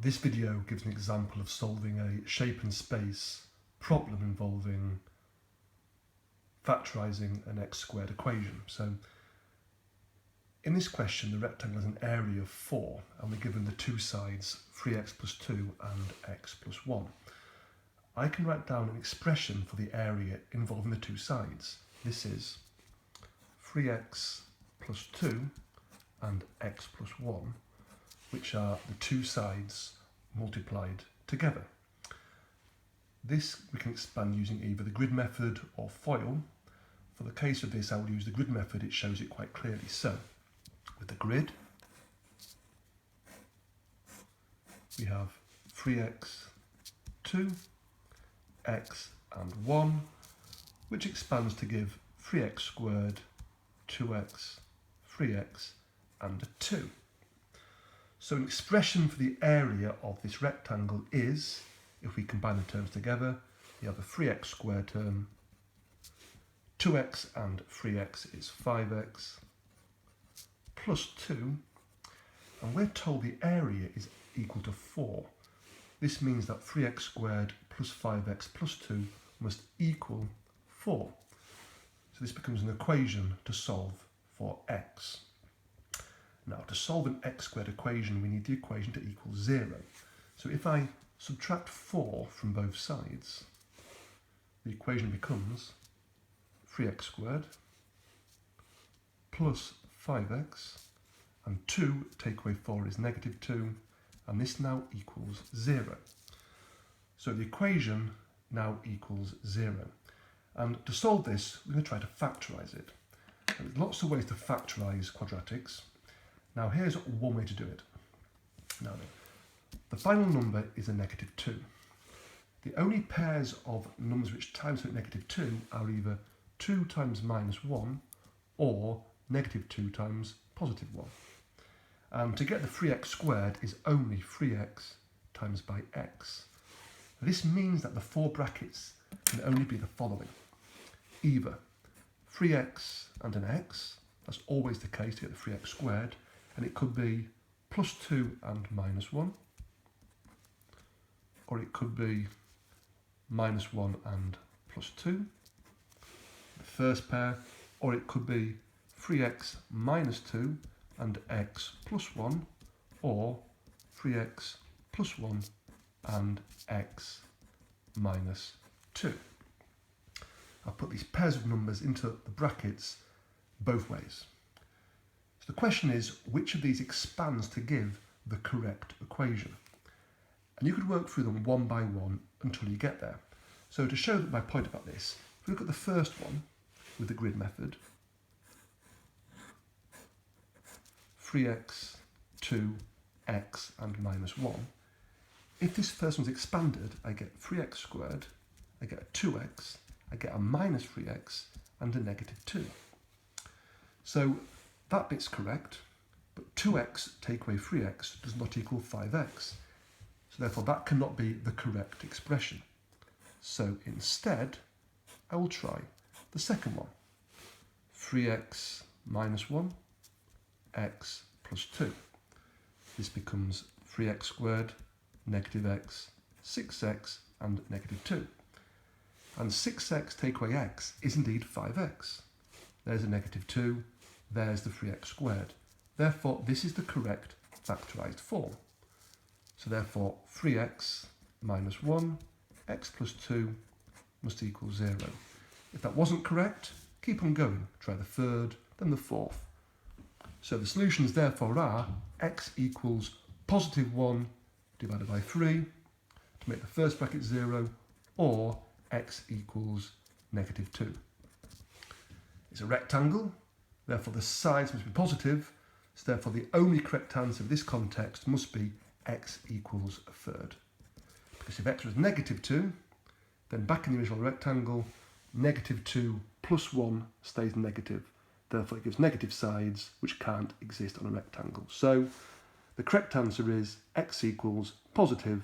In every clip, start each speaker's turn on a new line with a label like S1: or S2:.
S1: This video gives an example of solving a shape and space problem involving factorising an x squared equation. So in this question, the rectangle has an area of 4 and we're given the two sides 3x plus 2 and x plus 1. I can write down an expression for the area involving the two sides. This is 3x plus 2 and x plus 1, which are the two sides multiplied together. This we can expand using either the grid method or FOIL. For the case of this, I will use the grid method. It shows it quite clearly. So, with the grid, we have 3x, 2, x and 1, which expands to give 3x squared, 2x, 3x and 2. So an expression for the area of this rectangle is, if we combine the terms together, you have a 3x squared term, 2x and 3x is 5x, plus 2, and we're told the area is equal to 4. This means that 3x squared plus 5x plus 2 must equal 4. So this becomes an equation to solve for x. Now, to solve an x squared equation, we need the equation to equal 0. So if I subtract 4 from both sides, the equation becomes 3x squared plus 5x, and 2 take away 4 is negative 2, and this now equals 0. So the equation now equals 0. And to solve this, we're going to try to factorise it. And there's lots of ways to factorise quadratics. Now here's one way to do it. Now the final number is a negative 2. The only pairs of numbers which times with negative 2 are either 2 times minus 1 or negative 2 times positive 1. And to get the 3x squared is only 3x times by x. This means that the four brackets can only be the following. Either 3x and an x, that's always the case to get the 3x squared, and it could be plus 2 and minus 1, or it could be minus 1 and plus 2, the first pair, or it could be 3x minus 2 and x plus 1, or 3x plus 1 and x minus 2. I'll put these pairs of numbers into the brackets both ways. So the question is, which of these expands to give the correct equation? And you could work through them one by one until you get there. So to show my point about this, if we look at the first one with the grid method, 3x, 2, x and minus 1. If this first one's expanded, I get 3x squared, I get a 2x, I get a minus 3x and a negative 2. So that bit's correct, but 2x take away 3x does not equal 5x. So therefore that cannot be the correct expression. So instead, I will try the second one. 3x minus 1, x plus 2. This becomes 3x squared, negative x, 6x and negative 2. And 6x take away x is indeed 5x. There's a negative 2, there's the 3x squared. Therefore, this is the correct factorised form. So therefore, 3x minus 1, x plus 2 must equal 0. If that wasn't correct, keep on going. Try the third, then the fourth. So the solutions therefore are x equals positive 1 divided by 3 to make the first bracket 0, or x equals negative 2. It's a rectangle, therefore the sides must be positive, so therefore the only correct answer of this context must be x equals a third. Because if x was negative 2, then back in the original rectangle, negative 2 plus 1 stays negative. Therefore it gives negative sides which can't exist on a rectangle. So the correct answer is x equals positive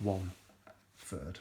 S1: 1/3.